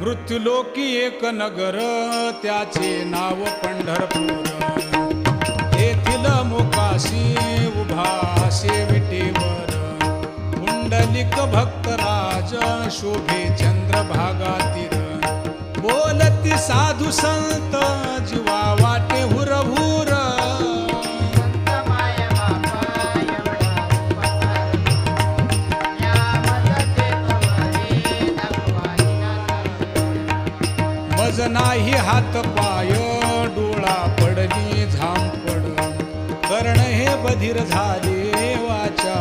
मृत्युलोकी एक नगर त्याचे नाव पंढरपूर. येथील मोकाशी उभा शेविटेवर पुंडलिक भक्तराज शोभे चंद्रभागा तीर. बोलती साधू संत जीवा वाटे हुरहुर. मज नाही हात पाय डोळा पडली झांपड. कर्ण हे बधीर झाले वाचा